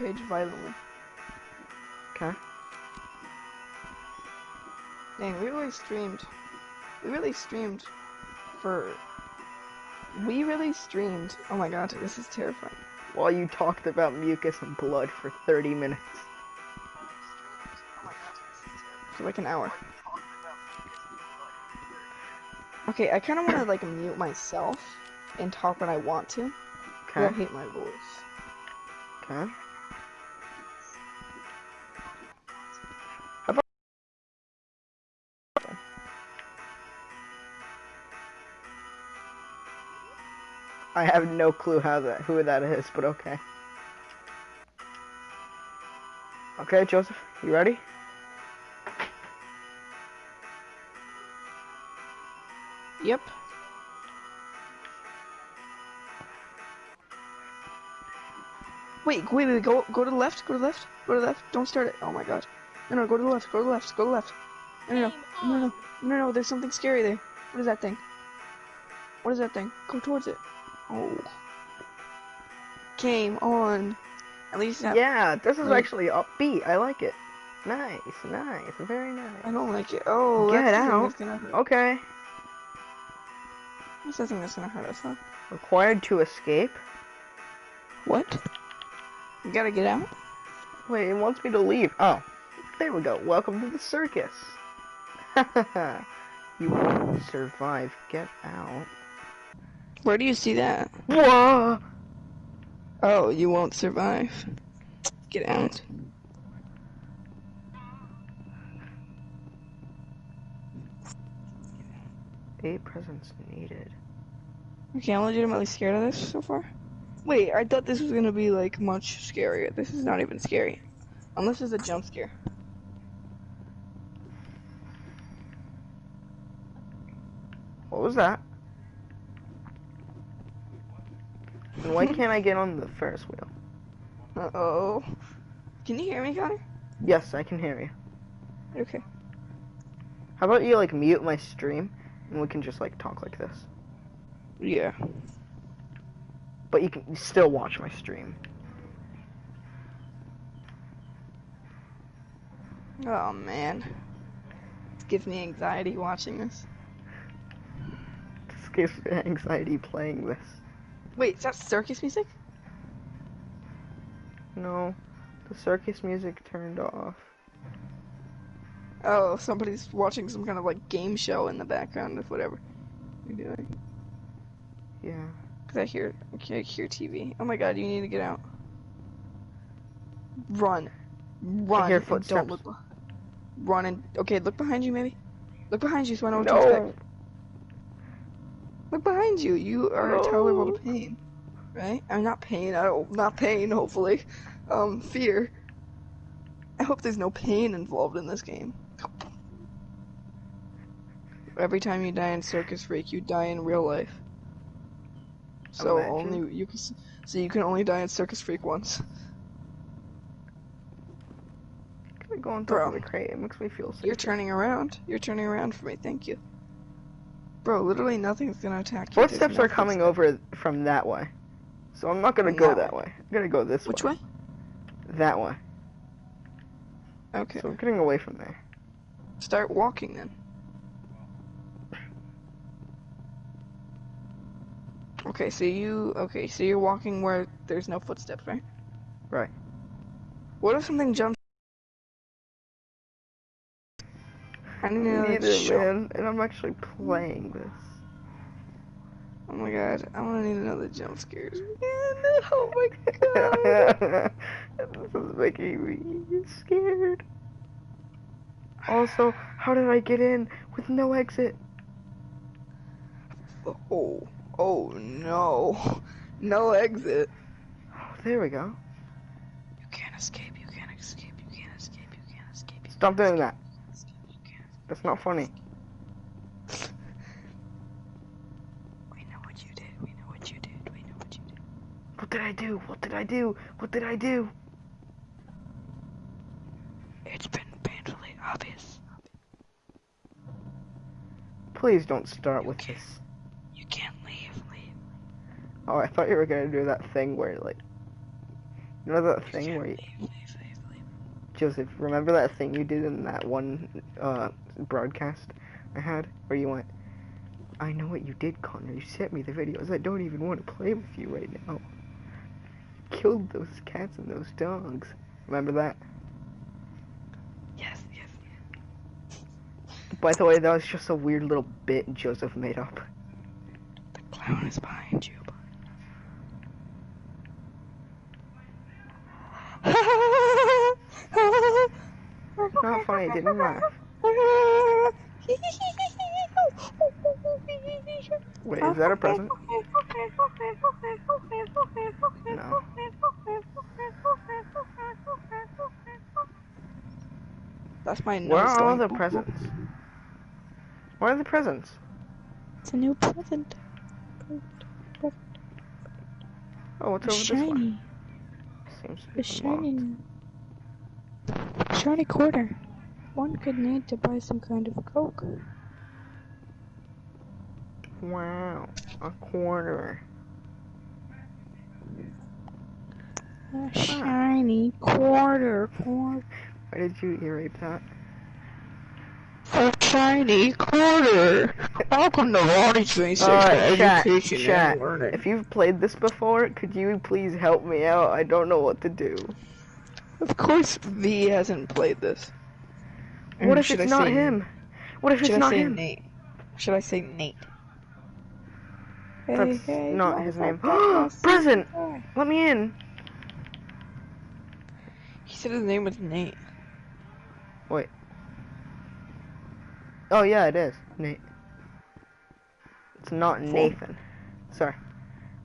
rage violently. Okay. Dang, we really streamed. We really streamed for... We really streamed. Oh my god, this is terrifying. While you talked about mucus and blood for 30 minutes. Oh my god, this is terrifying. For like an hour. Okay, I kind of want to like mute myself and talk when I want to. Okay. I hate my voice. Okay. I have no clue who that is, but okay. Okay, Joseph, you ready? Yep. Wait, go to the left, go to the left, go to the left. Don't start it. Oh my god. No, go to the left, go to the left, go to the left. No, there's something scary there. What is that thing? What is that thing? Go towards it. Oh. Game on. At least that... Yeah, this is actually upbeat. I like it. Nice, very nice. I don't like it. Oh, Get that's the thing out. that's gonna hurt. Okay. What's the thing that's gonna hurt us, huh? Required to escape? What? You gotta get out? Wait, it wants me to leave. Oh, there we go. Welcome to the circus. You won't survive. Get out. Where do you see that? Whoa! Oh, you won't survive. Get out. Eight presents needed. Okay, I'm legitimately scared of this so far. Wait, I thought this was gonna be like much scarier. This is not even scary. Unless it's a jump scare. What was that? And why can't I get on the Ferris wheel? Uh-oh. Can you hear me, Connor? Yes, I can hear you. Okay. How about you, like, mute my stream, and we can just, like, talk like this? Yeah. But you can still watch my stream. Oh, man. It gives me anxiety watching this. This gives me anxiety playing this. Wait, is that circus music? No, the circus music turned off. Oh, somebody's watching some kind of like game show in the background of whatever you're doing. Yeah. Cause I hear TV. Oh my god, you need to get out. Run. I hear And footsteps. don't look. Run and okay, look behind you maybe. Look behind you so I know what to No. expect. Look behind you. You are tolerable to pain, right? I'm not pain. Not pain. Hopefully, fear. I hope there's no pain involved in this game. Every time you die in Circus Freak, you die in real life. So Imagine. only you can. So you can only die in Circus Freak once. Can I go on top Bro. of the crate? It makes me feel sick. You're turning around. You're turning around for me. Thank you. Bro, literally nothing's gonna attack you. Footsteps are coming over from that way. So I'm not gonna go that way. I'm gonna go this way. Which way? That way. Okay. So I'm getting away from there. Start walking then. Okay, so you're walking where there's no footsteps, right? Right. What if something jumps? I need another Neither, shot. man. And I'm actually playing this. Oh my god, I'm gonna need another jump scare. Oh my god. This is making me scared. Also, how did I get in with no exit? Oh no. No exit. Oh, there we go. You can't escape, you can't escape, you can't escape, you can't escape. Stop doing that. That's not funny. We know what you did, we know what you did, we know what you did. What did I do? What did I do? What did I do? It's been painfully obvious. Please don't start with this. You can't leave. Oh, I thought you were gonna do that thing where, like, You know that thing where you... Joseph, remember that thing you did in that one broadcast I had? Where you went, I know what you did, Connor. You sent me the videos. I don't even want to play with you right now. Killed those cats and those dogs. Remember that? Yes, yes. By the way, that was just a weird little bit Joseph made up. The clown is behind you. Not funny, I didn't laugh. Wait, is that a present? No. That's my nose Where are all going. the presents? Where are the presents? It's a new present. Oh, what's It's over shiny. this way? Seems It's unlocked. shiny. Shiny quarter. One could need to buy some kind of Coke. Wow, a quarter. A shiny quarter. Why did you ear rape that? A shiny quarter. Welcome to Ronnie's Basic Education chat. and Learning. If you've played this before, could you please help me out? I don't know what to do. Of course, V hasn't played this. What if it's not him? What if it's not him? Nate? Should I say Nate? That's not his name. Present! Let me in. He said his name was Nate. Wait. Oh yeah, it is Nate. It's not Nathan. Sorry.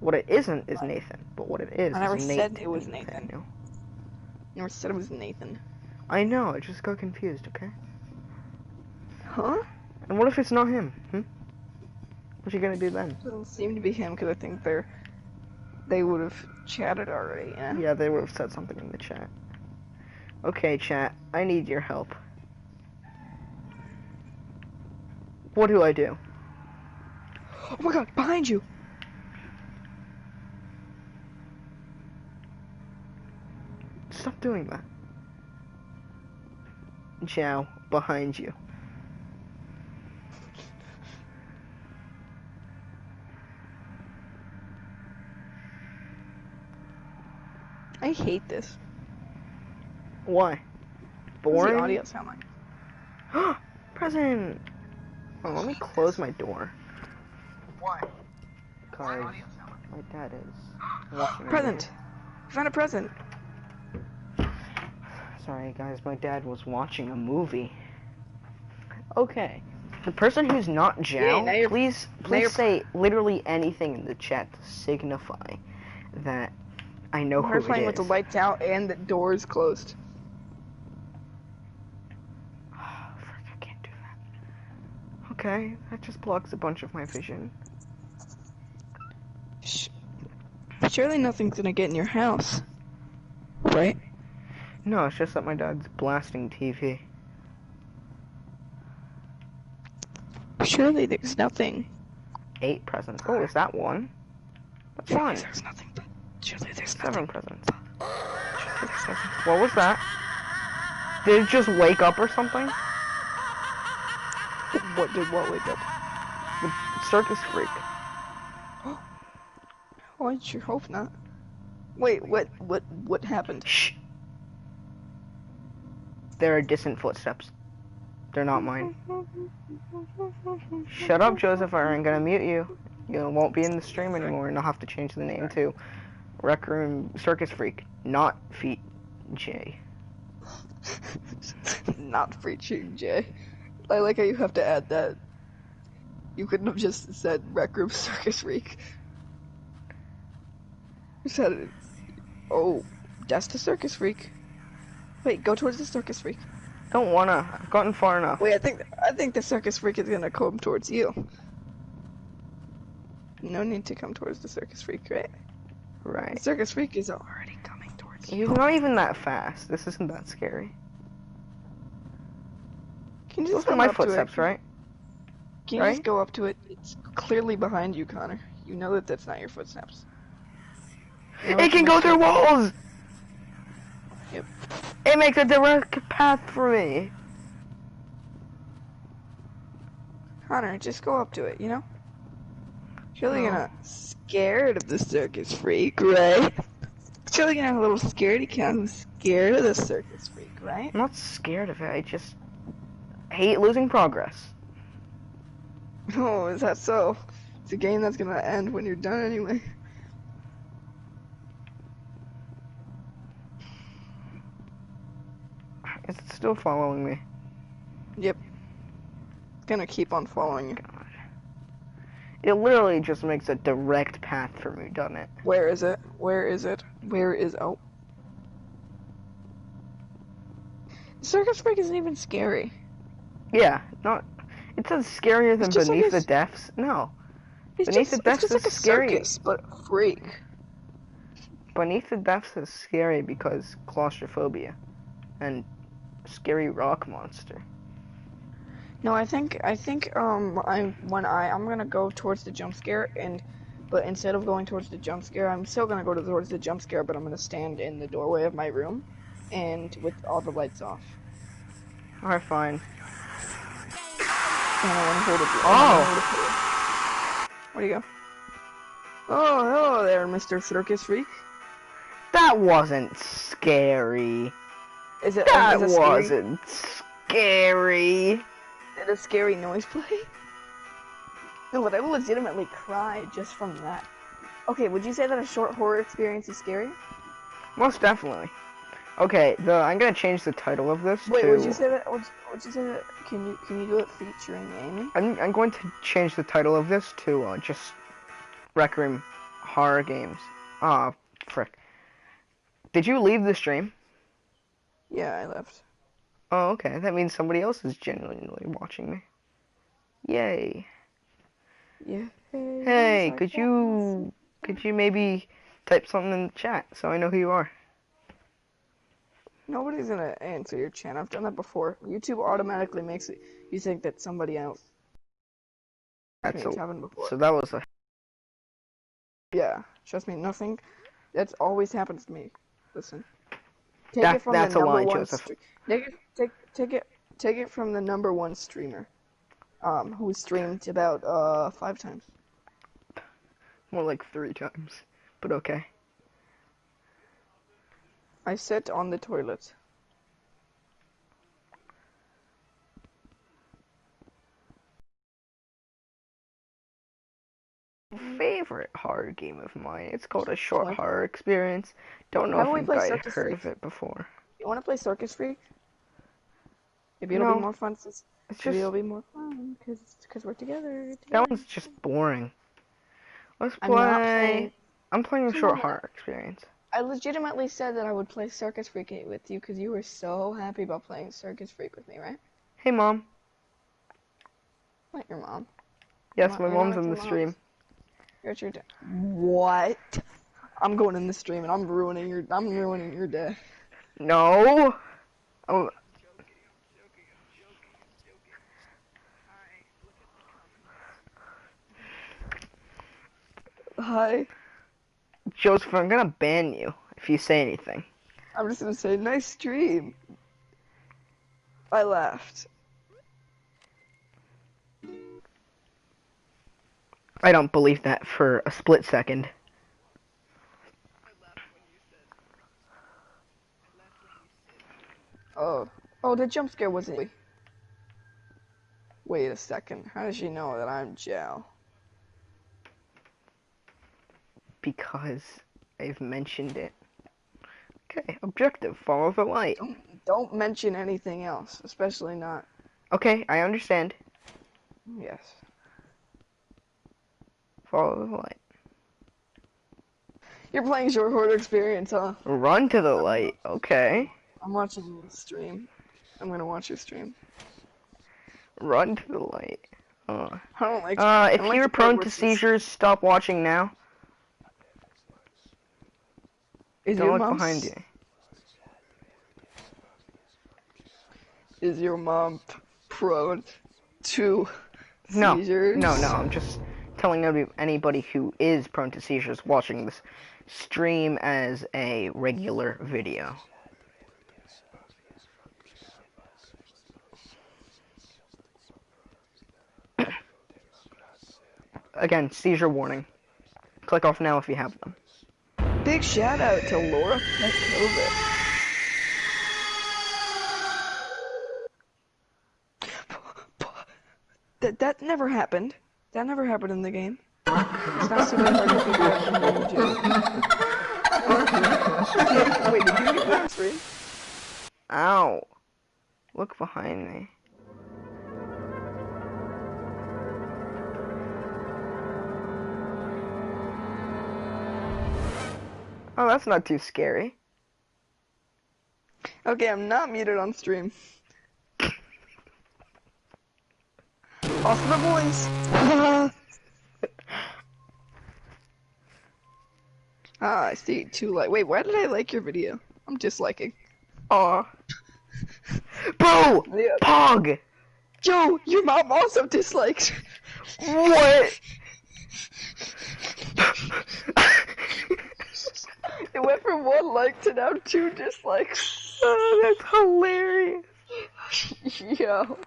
What it isn't is Nathan, but what it is I never Nate. said it was Nathan. I never said it was Nathan. I know, I just got confused, okay? Huh? And what if it's not him? What you gonna do then? It doesn't seem to be him because I think they would have chatted already, yeah? Yeah, they would have said something in the chat. Okay, chat, I need your help. What do I do? Oh my god, behind you! Stop doing that. Chow, behind you. I hate this. Why? What does Boring? the audio sound like? Present! Oh, let me close my door. Why? Because my dad is watching. Present! Found a present! Sorry guys, my dad was watching a movie. Okay. The person who's not Jow, please say literally anything in the chat to signify that I know who it is. We're playing with the lights out and the doors closed. Oh, frick, I can't do that. Okay, that just blocks a bunch of my vision. Surely nothing's gonna get in your house. Right? No, it's just that my dad's blasting TV. Surely there's nothing. 8 presents. Oh, is that one? That's Surely fine. there's nothing. Surely there's 7 presents. What was that? Did it just wake up or something? What did what wake up? The circus freak. Oh, I sure hope not. Wait, what happened? Shh. There are distant footsteps. They're not mine. Shut up, Joseph, or I'm gonna mute you. You won't be in the stream anymore, and I'll have to change the name to Rec Room Circus Freak, not Feet J. Not Feet J. I like how you have to add that. You couldn't have just said Rec Room Circus Freak. You said it. Oh, that's the Circus Freak. Wait, go towards the Circus Freak. Don't wanna. I've gotten far enough. Wait, I think the Circus Freak is gonna come towards you. No need to come towards the Circus Freak, right? Right. The Circus Freak is already coming towards you. He's not even that fast. This isn't that scary. Can you just Those are come my up to footsteps, it? right? Can you just go up to it? It's clearly behind you, Connor. You know that that's not your footsteps. It can go through walls! Yep. It makes a direct path for me. Connor, just go up to it, you know? Surely you're No. not scared of the circus freak, right? Surely you're not a little scaredy cat who's scared of the circus freak, right? I'm not scared of it. I just hate losing progress. Oh, is that so? It's a game that's gonna end when you're done anyway. Is it still following me? Yep. It's gonna keep on following you. God. It literally just makes a direct path for me, doesn't it? Where is it? Where is it? Where is... Oh. The circus freak isn't even scary. Yeah, not. It says scarier than It's just Beneath like the a... Depths. No, It's Beneath just, the it's Depths just is like a scary. circus, but freak. Beneath the Depths is scary because claustrophobia and scary rock monster. No, I'm gonna go towards the jump scare, but instead of going towards the jump scare, I'm still gonna go towards the jump scare, but I'm gonna stand in the doorway of my room, and with all the lights off. Alright, fine. And I wanna hold it. Oh! Where'd you go? Oh, hello there, Mr. Circus Freak. That wasn't scary. Is it? That Is it scary? wasn't scary. Did a scary noise play? No, but I will legitimately cry just from that. Okay, would you say that a short horror experience is scary? Most definitely. Okay, I'm gonna change the title of this Wait, to... would you say that? Would you say that? Can you do it featuring Amy? I'm going to change the title of this to just Requiem Horror Games. Ah, frick. Did you leave the stream? Yeah, I left. Oh, okay. That means somebody else is genuinely watching me. Yay. Yeah. Hey, could you maybe type something in the chat so I know who you are? Nobody's gonna answer your chat. I've done that before. YouTube automatically makes it. You think that somebody else. It's happened before. So that was a... Yeah, trust me, nothing. That's always happens to me. Listen. That's a lie, Joseph. Take it from the #1 streamer, who streamed about 5 times. More like 3 times, but okay. I sit on the toilet. Favorite horror game of mine. It's called A Short Horror Experience. Don't know if you guys heard of it before. You want to play Circus Freak? Maybe it'll be more fun. Maybe it'll be more fun because we're together. That one's just boring. Let's play. I'm playing A Short Horror Experience. I legitimately said that I would play Circus Freak with you because you were so happy about playing Circus Freak with me, right? Hey, Mom. Not your mom. Yes, my mom's in the stream. You're your dad. What? I'm going in the stream and I'm ruining your day. No. Oh. Hi. Joseph, I'm gonna ban you if you say anything. I'm just gonna say, nice stream. I laughed. I don't believe that for a split second. Oh, the jump scare wasn't. Wait a second. How does she know that I'm Joe? Because I've mentioned it. Okay, objective, follow the light. Don't mention anything else, especially not. Okay, I understand. Yes. Follow the light. You're playing Short Horror Experience, huh? Run to the light, okay. I'm watching the stream. I'm gonna watch your stream. Run to the light. I don't like. If you're prone to seizures, stop watching now. Don't look behind you. Is your mom prone to seizures? No, I'm just telling anybody who is prone to seizures watching this stream as a regular video. again, seizure warning. Click off now if you have them. Big shout out to Laura Petkovic. That never happened. That never happened in the game. It's not super hard to figure out from YouTube. Wait, did you get that on stream? Ow. Look behind me. Oh, that's not too scary. Okay, I'm not muted on stream. Off the boys. Ah, I see. Wait, why did I like your video? I'm disliking. Aw. Bro! Yeah. Pog! Yo, your mom also dislikes. What? It went from 1 like to now 2 dislikes. Oh, that's hilarious. Yo.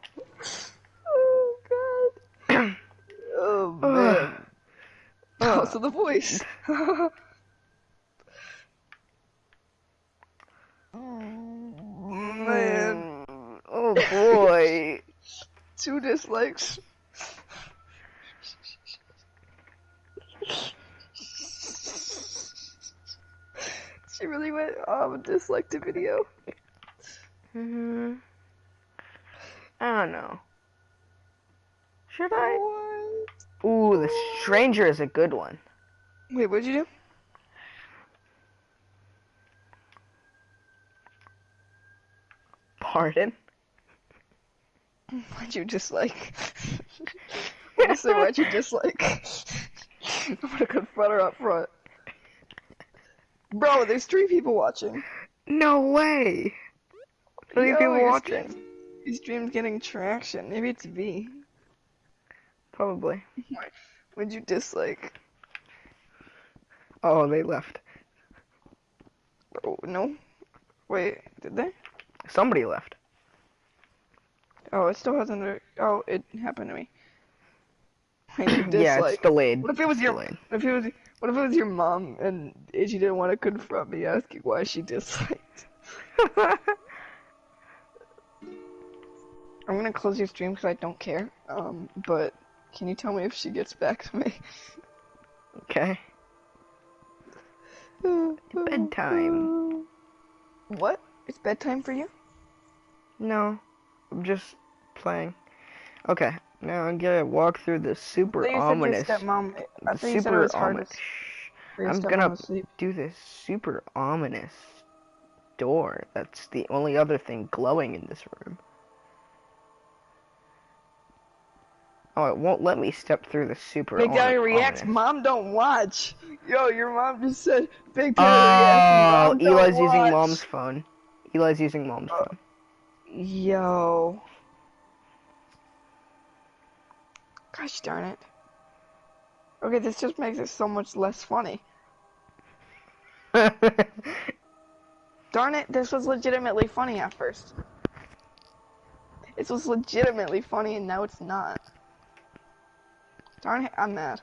Oh, God. Oh, man. Also the voice. Man. Oh, boy. 2 dislikes. She really went, disliked the video. I don't know. Should I? What? Ooh, the stranger is a good one. Wait, what'd you do? Pardon? Why'd you dislike? Honestly, why'd you dislike? I'm gonna confront her up front. Bro, there's 3 people watching. No way. 3 people watching. Your stream's getting traction. Maybe it's V. Probably. What'd you dislike? Oh, they left. Oh, no? Wait, did they? Somebody left. Oh, it still hasn't. Oh, it happened to me. Wait, you dislike. Yeah, it's delayed. What if it was your? Delayed. What if it was your mom and she didn't want to confront me asking why she disliked? I'm gonna close your stream because I don't care. But can you tell me if she gets back to me? Okay. Bedtime. What? It's bedtime for you? No, I'm just playing. Okay, now I'm gonna walk through the super ominous. I'm gonna do this super ominous door. That's the only other thing glowing in this room. Oh, it won't let me step through the super Big Daddy reacts, ominous. Mom don't watch. Yo, your mom just said, Big Daddy reacts, Mom don't Eli's watch. using Mom's phone. Eli's using Mom's phone. Yo. Gosh darn it. Okay, this just makes it so much less funny. Darn it, this was legitimately funny at first. This was legitimately funny and now it's not. Darn it, I'm mad.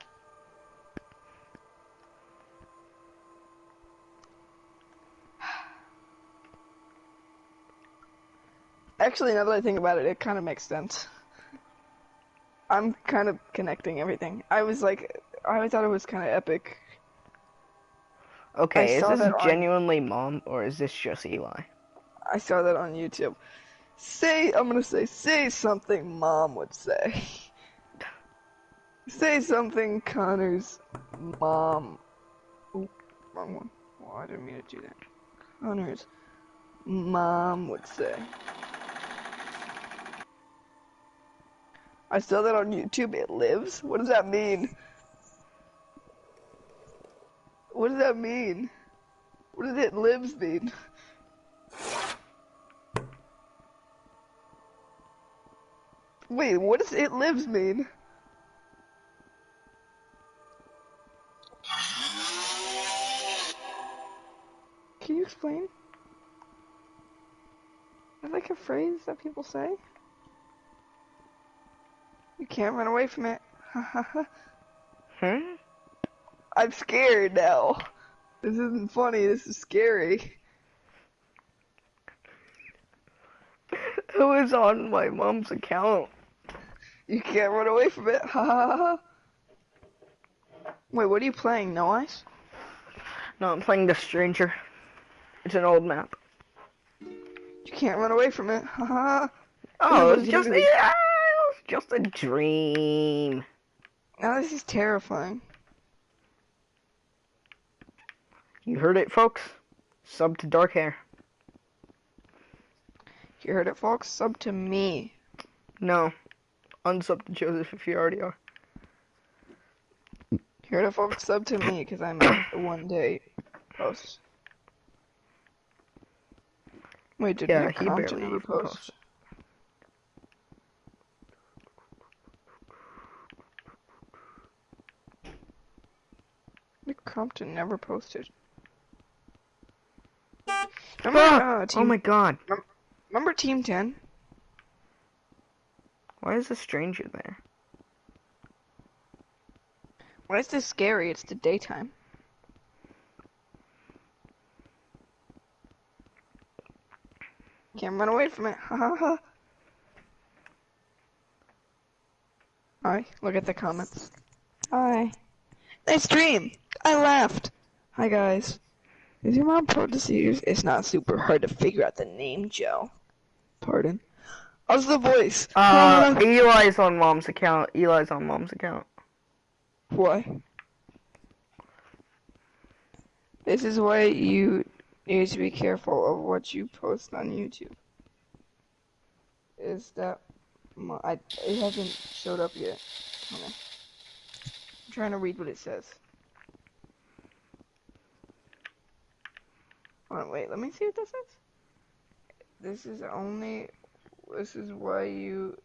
Actually, now that I think about it, it kind of makes sense. I'm kind of connecting everything. I thought it was kind of epic. Okay, is this genuinely Mom, or is this just Eli? I saw that on YouTube. I'm gonna say something Mom would say. Say something Connor's mom. Oop, wrong one. Oh, I didn't mean to do that. Connor's mom would say. I saw that on YouTube. It lives? What does that mean? What does that mean? What does it lives mean? Wait, what does it lives mean? Can you explain? Is that like a phrase that people say? You can't run away from it. Hmm? I'm scared now. This isn't funny, this is scary. It was on my mom's account. You can't run away from it. Ha ha ha ha. Wait, what are you playing? No Ice? No, I'm playing The Stranger. It's an old map. You can't run away from it. Ha ha. Oh, it was just, yeah, it was just a dream. Now this is terrifying. You heard it, folks. Sub to dark hair. You heard it, folks? Sub to me. No. Unsub to Joseph if you already are. You heard it, folks? Sub to me, because I'm a one-day post. Wait, did Yeah, Nick he Compton barely ever even post? posted. Nick Compton never posted. Remember, Oh my god. remember Team 10? Why is a stranger there? Why is this scary? It's the daytime. Can't run away from it. Ha ha ha. Hi, look at the comments. Hi. Nice stream. I laughed. Hi guys. Is your mom proud to see you? It's not super hard to figure out the name, Joe. Pardon. How's the voice? Eli's on mom's account. Eli's on mom's account. Why? This is why you need to be careful of what you post on YouTube. Is that it hasn't showed up yet. Okay. I'm trying to read what it says. Hold on, wait, let me see what that says. This is why you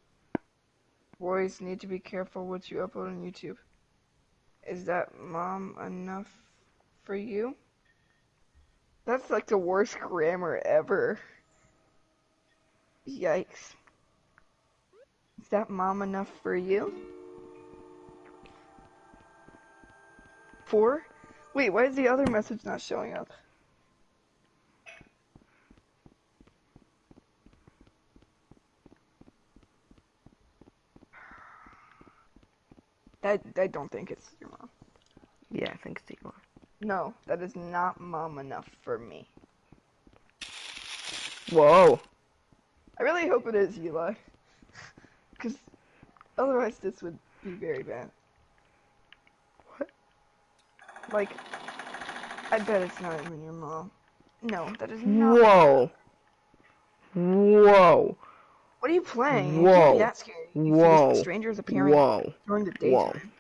boys need to be careful what you upload on YouTube. Is that mom enough for you? That's like the worst grammar ever. Yikes. Is that mom enough for you? 4? Wait, why is the other message not showing up? I don't think it's your mom. Yeah, I think it's Eli. No, that is not mom enough for me. Whoa. I really hope it is Eli. Because otherwise this would be very bad. What? Like, I bet it's not even your mom. No, that is not. Whoa. Whoa. What are you playing? Whoa. It can't be that scary. You see Whoa. the strangers appearing Whoa. during the Whoa. daytime.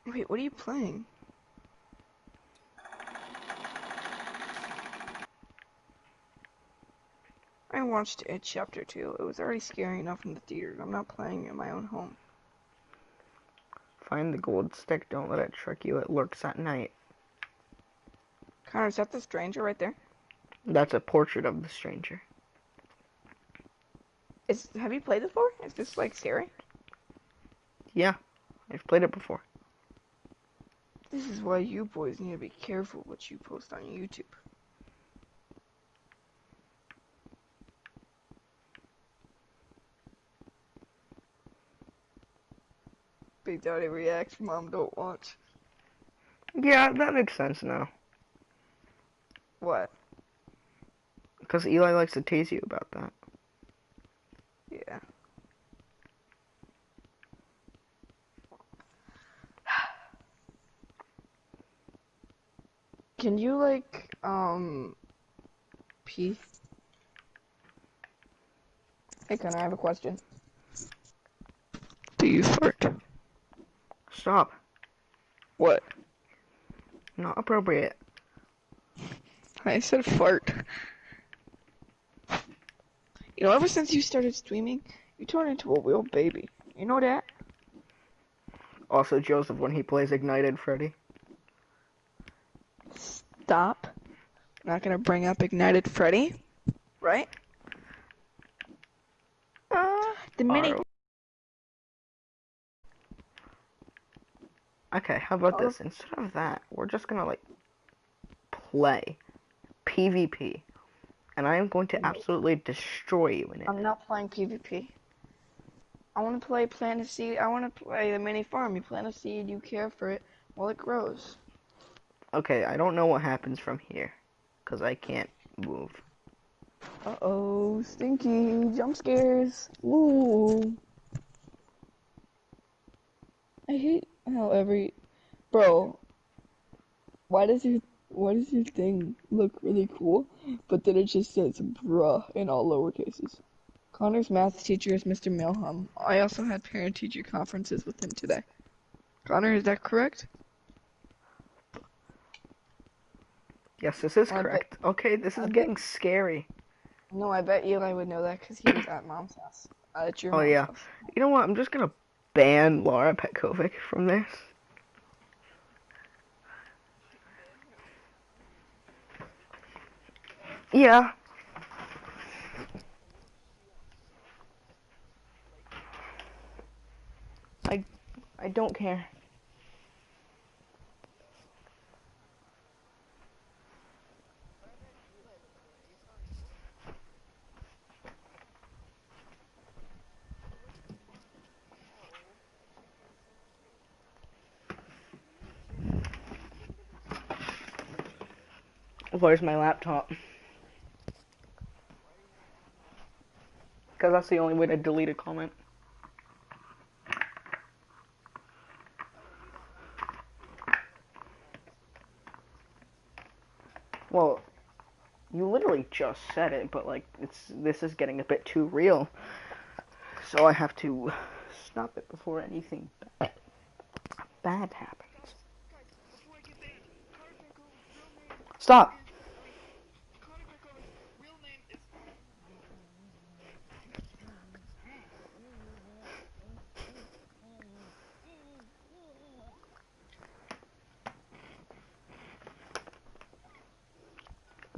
Wait, what are you playing? I watched It Chapter 2. It was already scary enough in the theater. I'm not playing in my own home. Find the gold stick. Don't let it trick you. It lurks at night. Connor, is that the stranger right there? That's a portrait of the stranger. Have you played this before? Is this like scary? Yeah, I've played it before. This is why you boys need to be careful what you post on YouTube. Big Daddy reacts, Mom don't watch. Yeah, that makes sense now. What? Because Eli likes to tease you about that. Yeah. Can you like, pee? Hey Connor, I have a question. Do you fart? Stop. What? Not appropriate. I said fart. You know, ever since you started streaming, you turned into a real baby. You know that? Also, Joseph, when he plays Ignited Freddy. Stop. I'm not gonna bring up Ignited Freddy. Right? The mini. Okay, how about this? Instead of that, we're just gonna like play PvP, and I am going to absolutely destroy you in it. I'm not playing PvP. I want to play plant a seed. I want to play the mini farm. You plant a seed, you care for it while it grows. Okay, I don't know what happens from here, because I can't move. Uh-oh, stinky jump scares. Ooh. I hate how bro, why does your thing look really cool, but then it just says bruh in all lower cases? Connor's math teacher is Mr. Milham. I also had parent-teacher conferences with him today. Connor, is that correct? Yes, this is correct. Okay, this is getting scary. No, I bet Eli would know that because he was at Mom's house. At your mom's house. You know what? I'm just gonna ban Laura Petkovic from this. Yeah. I don't care. Where's my laptop? Because that's the only way to delete a comment. Well, you literally just said it, but like this is getting a bit too real. So I have to stop it before anything bad happens. Stop.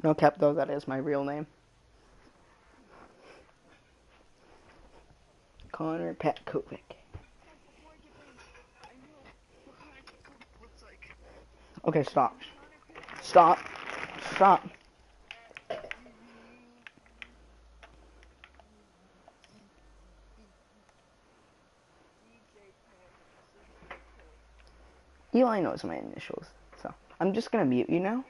No cap though, that is my real name. Connor Petkovic. Okay, stop. Stop. Stop. Eli knows my initials, so I'm just gonna mute you now.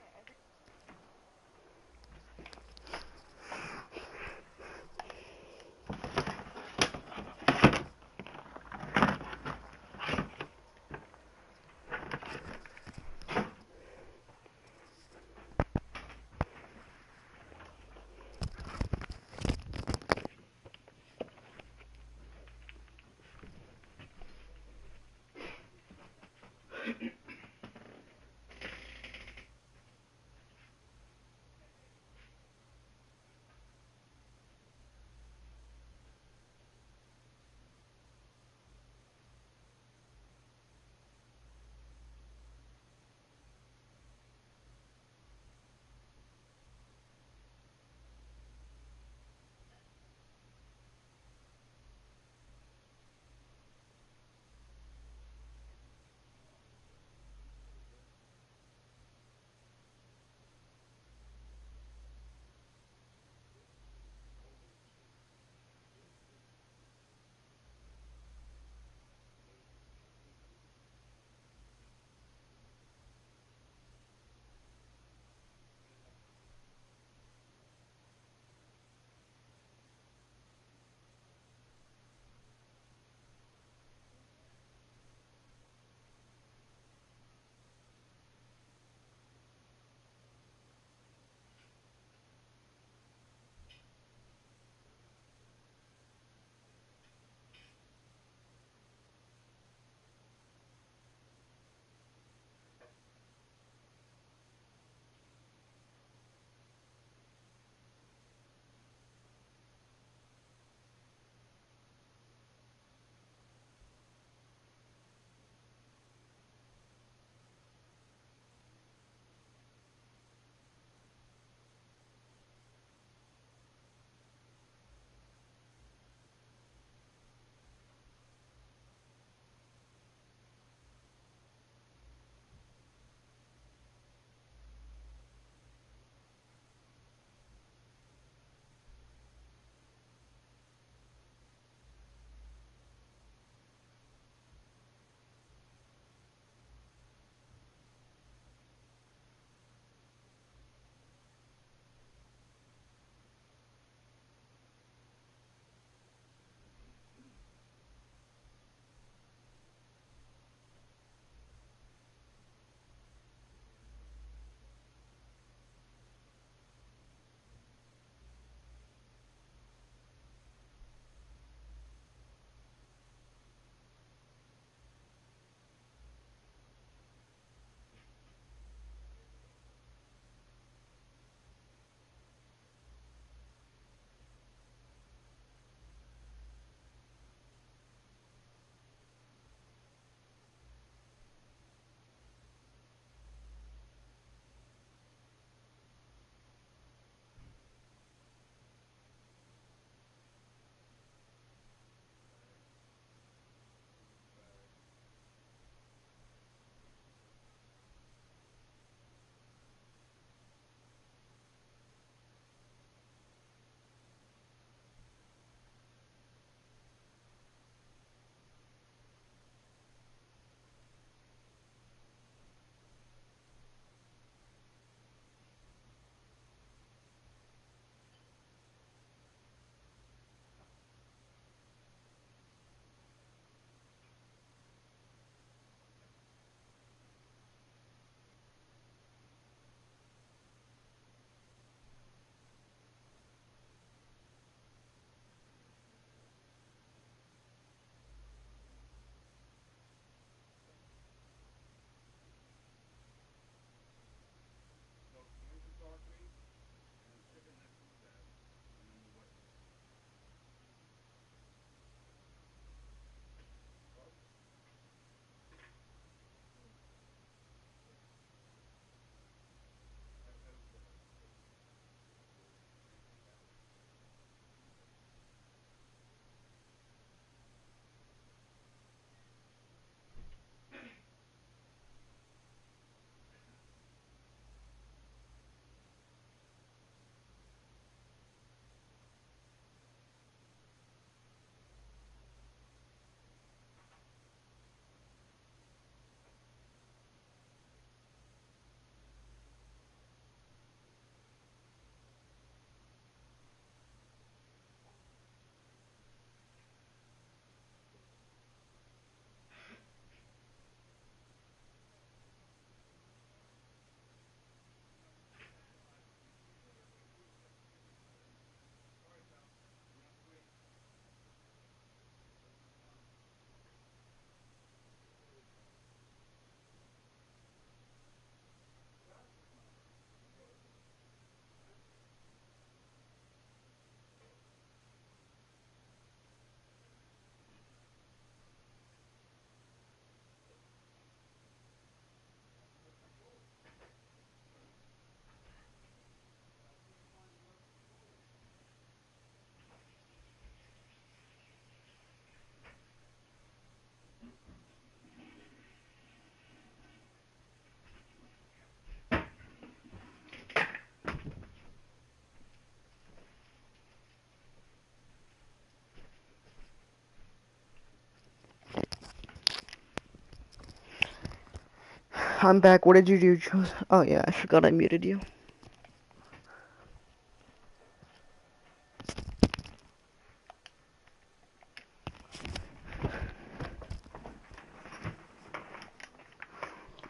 I'm back. What did you do, Joseph? Oh yeah, I forgot I muted you.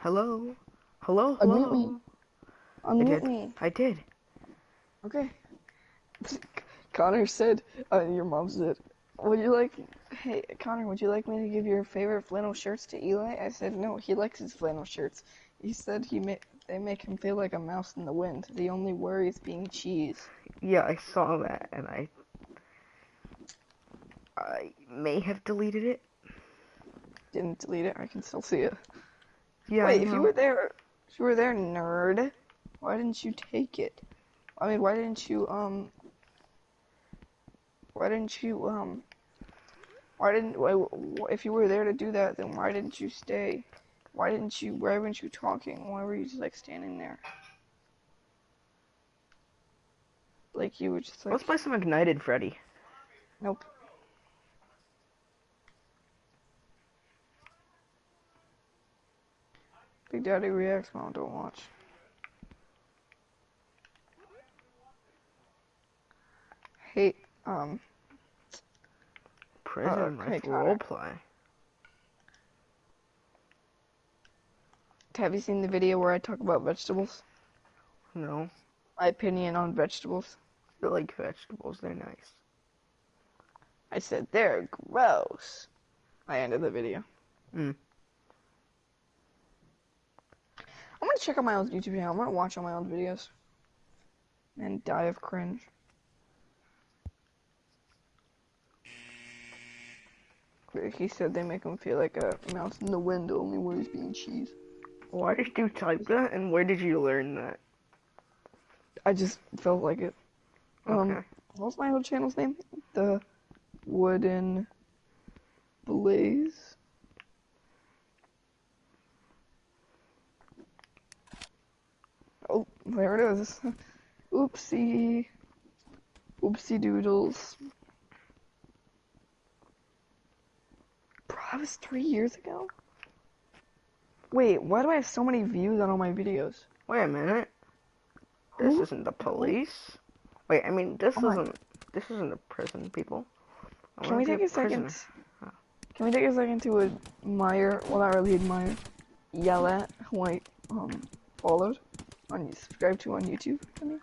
Hello? Hello, Unmute me. hello? I Unmute did. me. I did. Okay. Connor said, your mom said, would you like, hey, Connor, would you like me to give your favorite flannel shirts to Eli? I said, no, he likes his flannel shirts. He said they make him feel like a mouse in the wind. The only worry is being cheese. Yeah, I saw that, and I may have deleted it. Didn't delete it, I can still see it. Yeah, I Wait, if you know. were there, nerd, why didn't you take it? I mean, why didn't you, if you were there to do that, then why didn't you stay? Why weren't you talking? Why were you just, like, standing there? Like, you were just, like, Let's play some Ignited Freddy. nope. Big Daddy Reacts, Mom, don't watch. Hey, Prison hey, Life Connor. roleplay. Have you seen the video where I talk about vegetables? No. My opinion on vegetables? I like vegetables, they're nice. I said, they're gross. I ended the video. Mm. I'm gonna check out my old YouTube channel. I'm gonna watch all my old videos. And die of cringe. He said they make him feel like a mouse in the wind, only worries being cheese. Why did you type that, and where did you learn that? I just felt like it. Okay. What's my old channel's name? The Wooden Blaze? Oh, there it is. Oopsie. Oopsie doodles. Bro, that was 3 years ago? Wait, why do I have so many views on all my videos? Wait a minute. This Who? isn't the police. Wait, I mean, this Oh my. isn't a prison, people. I Can want we to be take a second? prisoner. Oh. Can we take a second to admire, well, not really admire, yell at who I followed subscribed to on YouTube? I mean,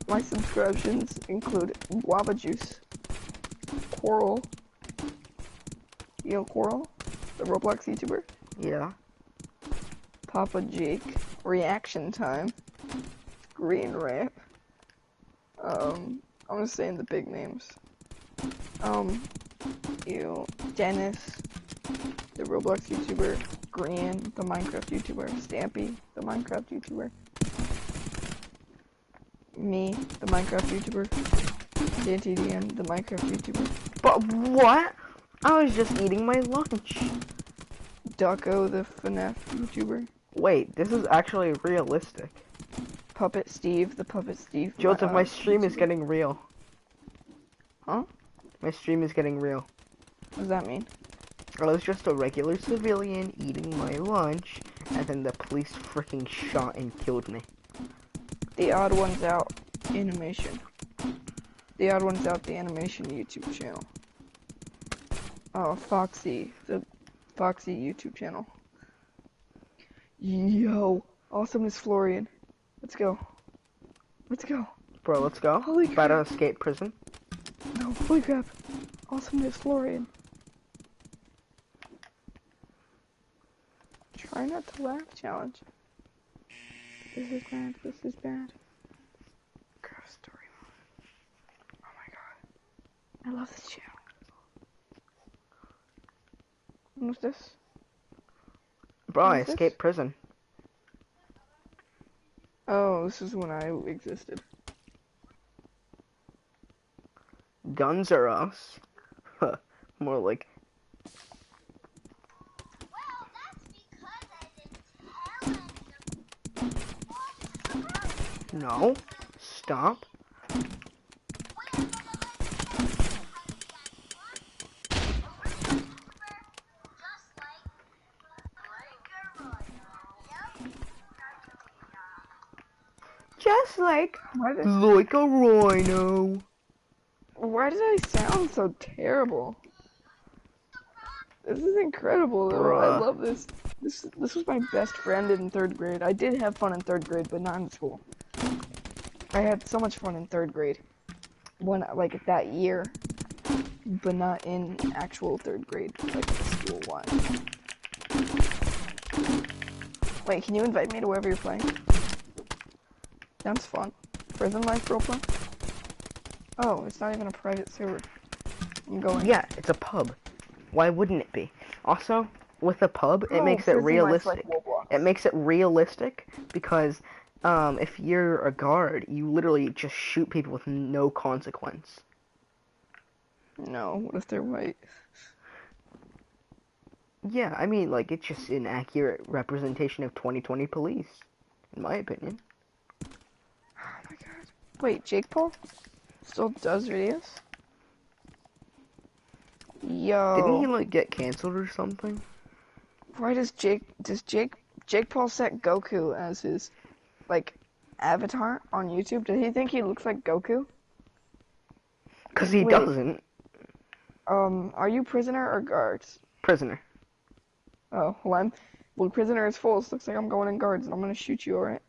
my subscriptions include Guava Juice, Coral, you know Coral, the Roblox YouTuber, Yeah. Papa Jake, Reaction Time, Green Ramp. I'm just saying the big names. Dennis, the Roblox YouTuber, Gran, the Minecraft YouTuber, Stampy, the Minecraft YouTuber, me, the Minecraft YouTuber, DanTDM, the Minecraft YouTuber, But what? I was just eating my lunch. Ducko, the FNAF YouTuber, Wait, this is actually realistic. Puppet Steve, the Puppet Steve. Joseph, my stream is YouTuber. getting real. Huh? My stream is getting real. What does that mean? I was just a regular civilian eating my lunch, and then the police freaking shot and killed me. The Odd Ones Out animation. The Odd Ones Out, the animation YouTube channel. Oh, Foxy, the Foxy YouTube channel. Yo, Awesomeness Florian. Let's go. Let's go. Bro, let's go. Holy About crap. to escape prison. No, holy crap. Awesomeness Florian. Try not to laugh challenge. This is bad. This is bad. Craft story mode. Oh my god. I love this channel. What's this? Bro, I What is this? escaped prison. Oh, this is when I existed. Guns are us. More like... No. Stop. just like Why did a rhino. I sound so terrible? This is incredible though. I Bruh. love this. This was my best friend in 3rd grade. I did have fun in 3rd grade, but not in school. I had so much fun in 3rd grade. When like that year, but not in actual 3rd grade, like school wise. Wait, can you invite me to wherever you're playing? Sounds fun. Prison life roleplay? Oh, it's not even a private server. I'm going. Yeah, it's a pub. Why wouldn't it be? Also, with a pub, it Oh, makes it prison life realistic. like Roblox. It makes it realistic because if you're a guard, you literally just shoot people with no consequence. No, what if they're white? Yeah, I mean, like, it's just an accurate representation of 2020 police, in my opinion. Oh my god. Wait, Jake Paul still does videos? Yo. Didn't he, like, get canceled or something? Why does Jake Paul set Goku as his, like, avatar on YouTube? Does he think he looks like Goku? Because he Wait. doesn't. Are you prisoner or guards? Prisoner. Oh, well, prisoner is full, so looks like I'm going in guards, and I'm gonna shoot you, alright?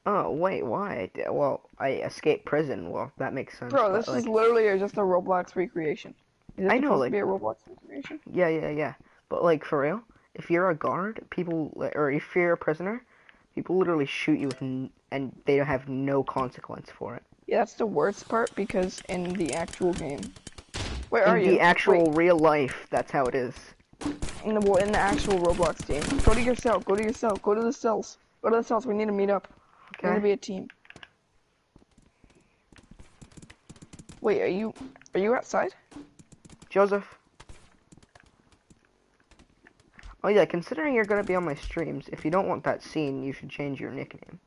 Oh, wait, why? Well, I escaped prison. Well, that makes sense. Bro, but, this like, is literally just a Roblox recreation. Is it I know, supposed like, to be a Roblox recreation? yeah. But, like, for real, if you're a guard, or if you're a prisoner, people literally shoot you and they have no consequence for it. Yeah, that's the worst part, because in the actual game... Where are In you? the actual Wait, real life, that's how it is. in the actual Roblox game. Go to your cell, go to your cell, go to the cells. Go to the cells, we need to meet up. We need to Okay. be a team. Wait, are you outside? Joseph. Oh yeah, considering you're gonna be on my streams, if you don't want that scene, you should change your nickname.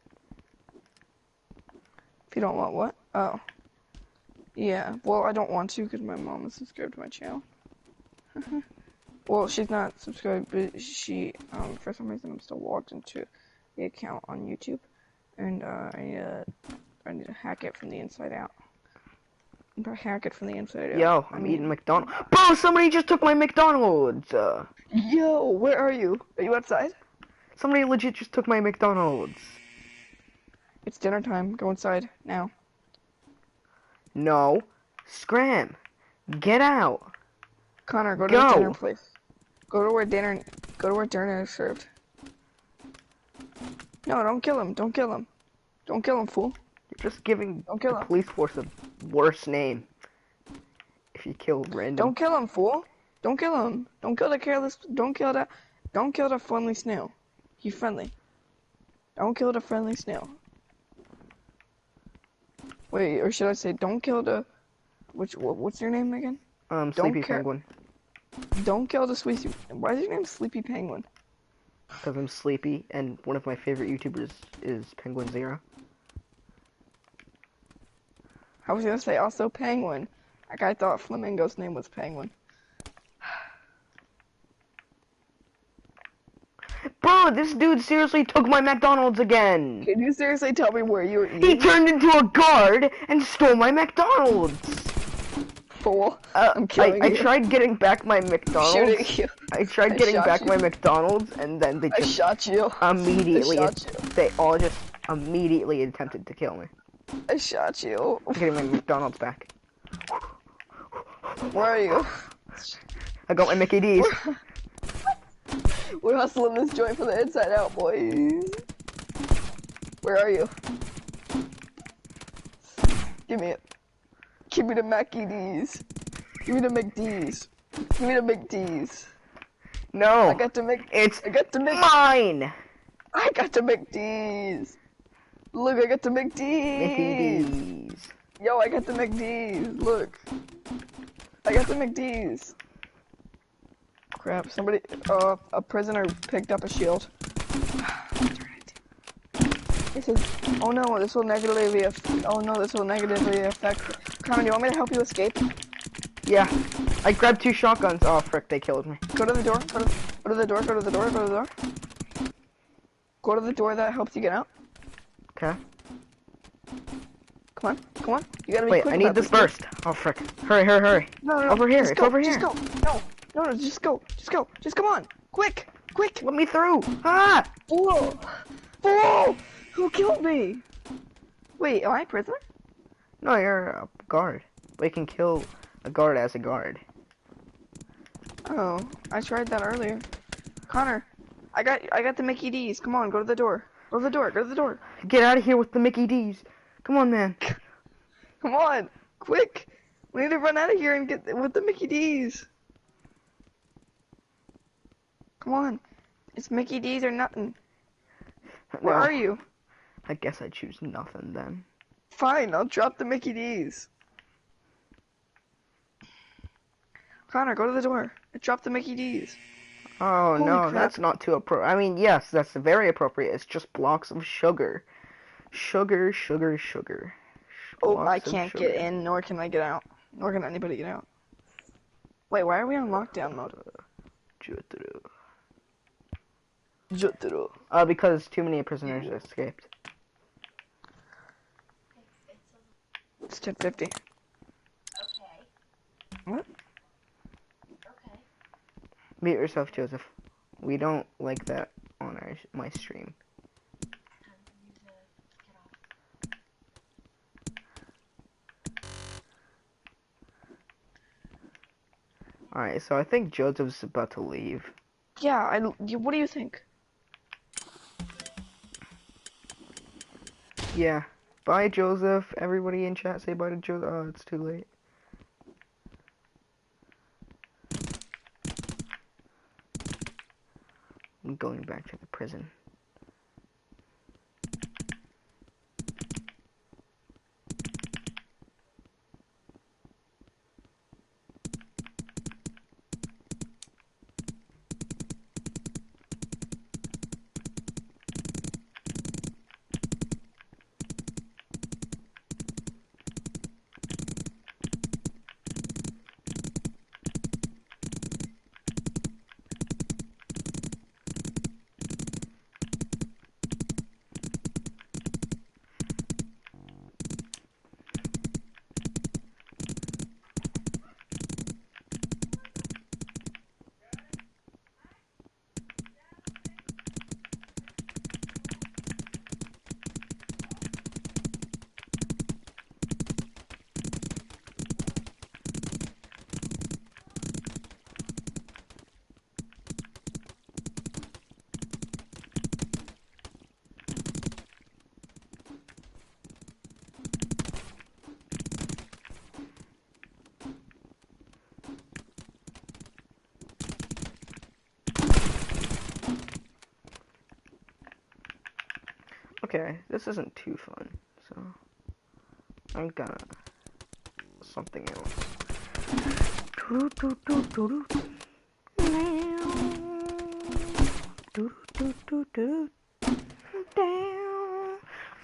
If you don't want what? Oh. Yeah, well, I don't want to because my mom is subscribed to my channel. Well, she's not subscribed, but she, for some reason, I'm still logged into the account on YouTube, and I need to hack it from the inside out. Hack it from the inside out. Yo, I'm eating McDonald's. Bro, somebody just took my McDonald's! Yo, where are you? Are you outside? Somebody legit just took my McDonald's. It's dinner time. Go inside, now. No. Scram. Get out. Connor, go to the dinner place. Go to where dinner is served. No, don't kill him. Don't kill him. Don't kill him, fool. You're just giving Don't kill the him. police force a worse name. If you kill random. Don't kill him, fool. Don't kill him. Don't kill the careless. Don't kill the friendly snail. He's friendly. Don't kill the friendly snail. Wait, or should I say, don't kill the... What's your name again? Sleepy Penguin. Don't kill the Sleepy... Why is your name Sleepy Penguin? Because I'm sleepy, and one of my favorite YouTubers is Penguin Zero. I was gonna say also Penguin. Like, I thought Flamingo's name was Penguin. Bro, this dude seriously took my McDonald's again! Can you seriously tell me where you were eating? He turned into a guard and stole my McDonald's! Fool. I'm killing I you. tried getting back my McDonald's. Shooting you. I tried getting back my McDonald's, and then they I just shot you. immediately, I shot you. they all just immediately attempted to kill me. I shot you. I'm getting my McDonald's back. Where are you? I got my Mickey D's. We're hustling this joint from the inside out, boys. Where are you? Give me it. Give me the Mackie D's. Give me the McD's. Give me the McD's. No. I got the mine. I got the McD's. Look, I got the McD's. Mickey D's. Yo, I got the McD's. Look. I got the McD's. Crap, somebody, a prisoner picked up a shield. This is, oh no, this will negatively affect, Connor, do you want me to help you escape? Yeah. I grabbed 2 shotguns. Oh, frick, they killed me. Go to the door, go to the door. Go to the door that helps you get out. Okay. Come on, come on. You gotta be Wait, quick I need about this this. burst. Oh frick! Hurry, hurry, hurry! No, no, Over here! just It's go, over here! just go. No, no, no, just go, just go, just come on, quick, quick. Let me through! Ah! Whoa, whoa! Who killed me? Wait, am I a prisoner? No, you're a guard. We can kill a guard as a guard. Oh, I tried that earlier. Connor, I got the Mickey D's. Come on, go to the door. Go to the door. Go to the door. Get out of here with the Mickey D's. Come on, man. Come on, quick. We need to run out of here and get with the Mickey D's. Come on, it's Mickey D's or nothing. Where No, are you? I guess I choose nothing then. Fine, I'll drop the Mickey D's. Connor, go to the door. Drop the Mickey D's. Oh Holy no, crap. that's not too appropriate. I mean, yes, that's very appropriate. It's just blocks of sugar. Sugar, sugar, sugar. Oh, Blocks I of can't sugar. get in, nor can I get out. Nor can anybody get out. Wait, why are we on lockdown mode? Jotaro. Because too many prisoners escaped. It's 10:50. Okay. What? Okay. Mute yourself, Joseph. We don't like that on my stream. You to get off. Alright, so I think Joseph's about to leave. Yeah, what do you think? Yeah. Bye, Joseph. Everybody in chat say bye to Joseph. Oh, it's too late. I'm going back to the prison. Okay, this isn't too fun, so I'm gonna something else.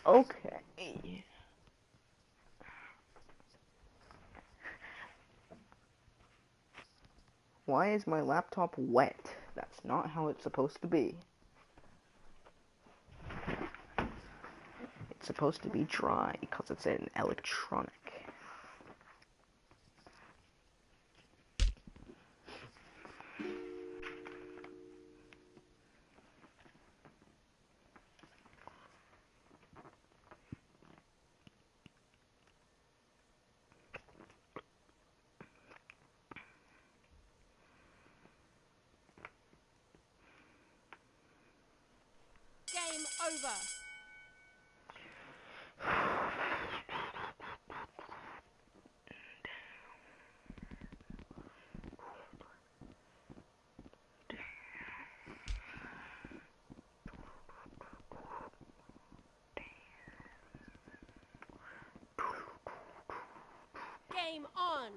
Okay. Why is my laptop wet? That's not how it's supposed to be. It's supposed to be dry because it's an electronic. Game over. Game on.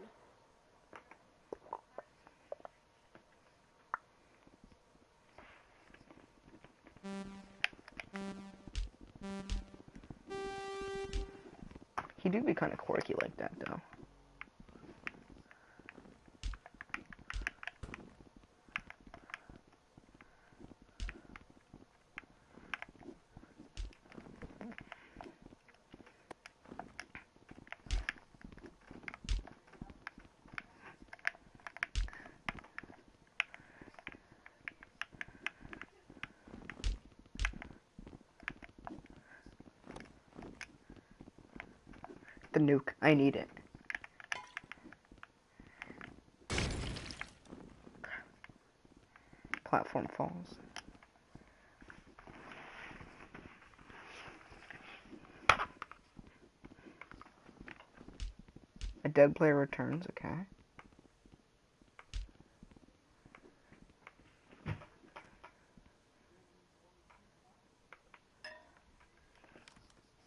He do be kind of quirky like that, though. the nuke. I need it. Platform falls. A dead player returns, okay.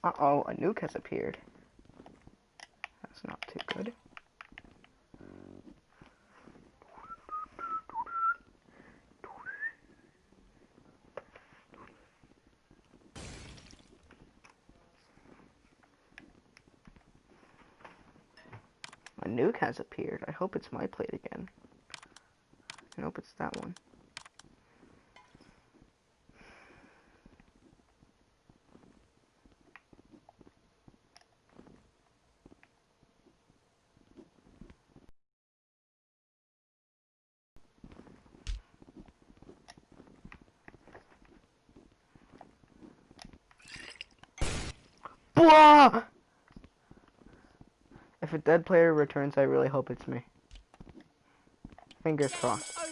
Uh-oh, a nuke has appeared. That's not too good. A nuke has appeared. I hope it's my plate again. I hope it's that one. Blah! If a dead player returns, I really hope it's me. Fingers crossed. Over.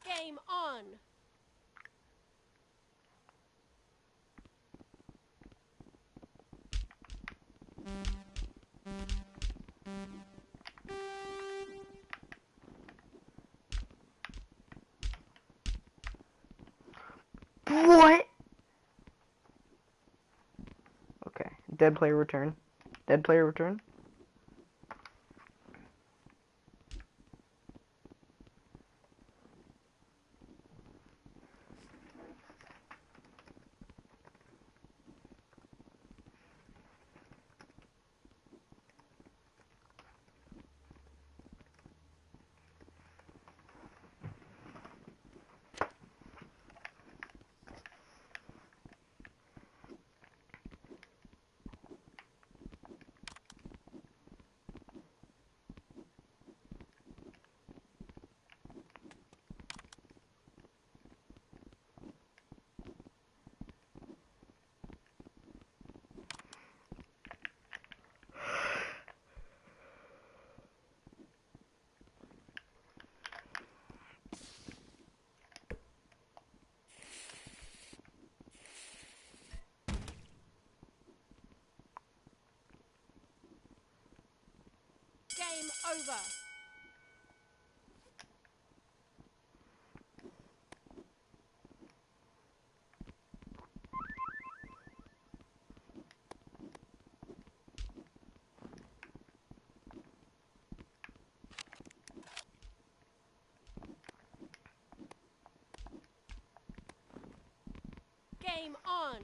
Game on. What? Okay. Dead player return. Dead player return. Game over. Game on.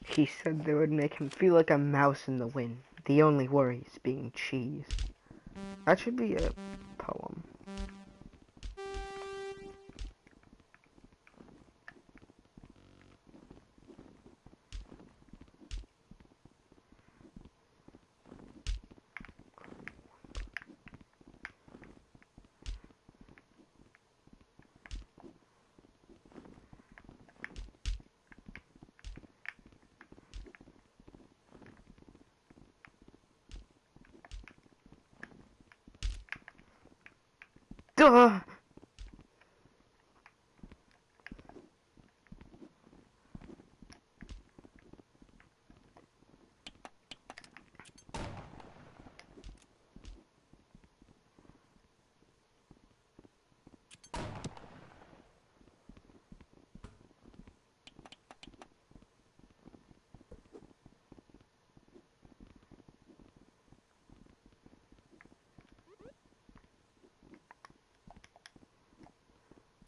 He said they would make him feel like a mouse in the wind. The only worry is being cheese. That should be a poem. Duh!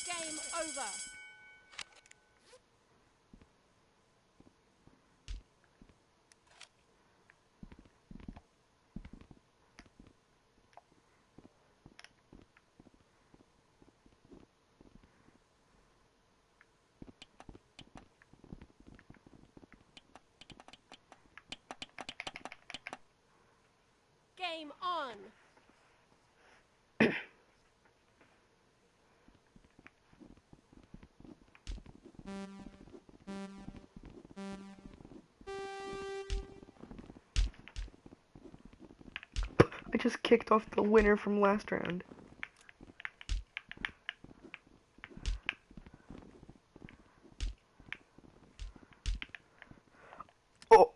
Game over. I just kicked off the winner from last round. Oh!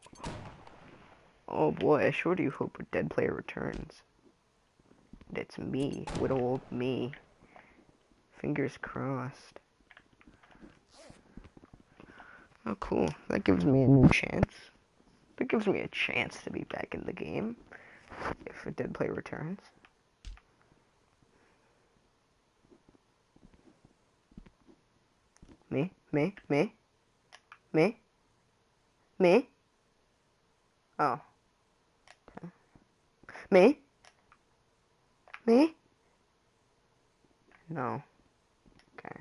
Oh boy, I sure do hope a dead player returns. It's me, little old me. Fingers crossed. Oh cool, that gives me a new chance. That gives me a chance to be back in the game if a dead player returns. Me? Me? Me? Me? Me? Oh. Okay. Me? Me? No. Okay.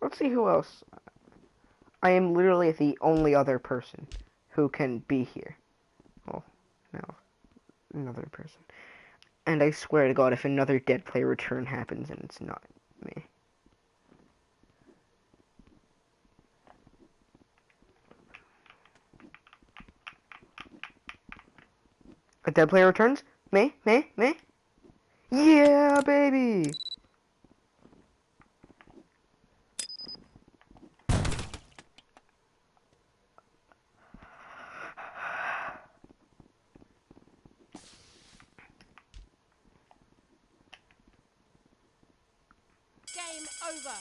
Let's see who else. I am literally the only other person who can be here. Oh, no. Another person. And I swear to God, if another dead player return happens and it's not me. A dead player returns? Me? Me? Me? Yeah, baby! Game over.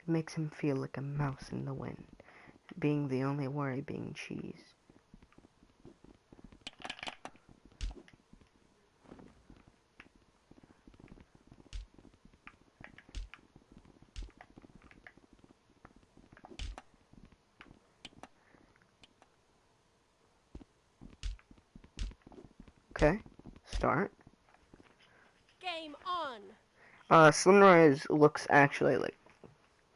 It makes him feel like a mouse in the wind, being the only worry being cheese. Okay, start. Game on. Sunrise looks actually like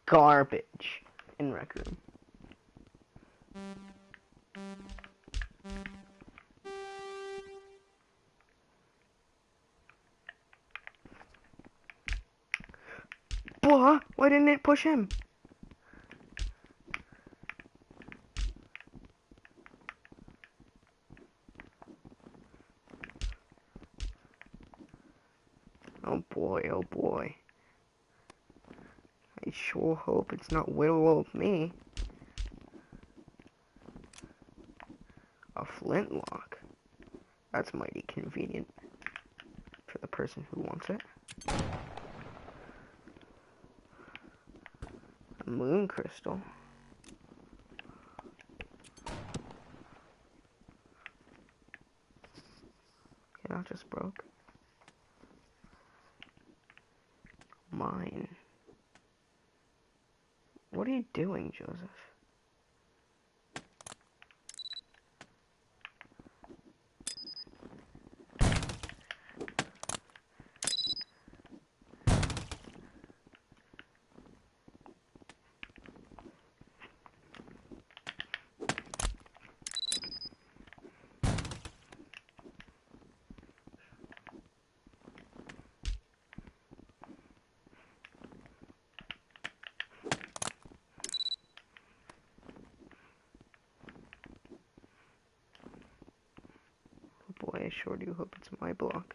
garbage in Rec Room. Why didn't it push him? Oh boy, oh boy. I sure hope it's not little old me. A flintlock. That's mighty convenient for the person who wants it. A moon crystal. Okay, that just broke. Mine. What are you doing, Joseph? Boy, I sure do hope it's my block.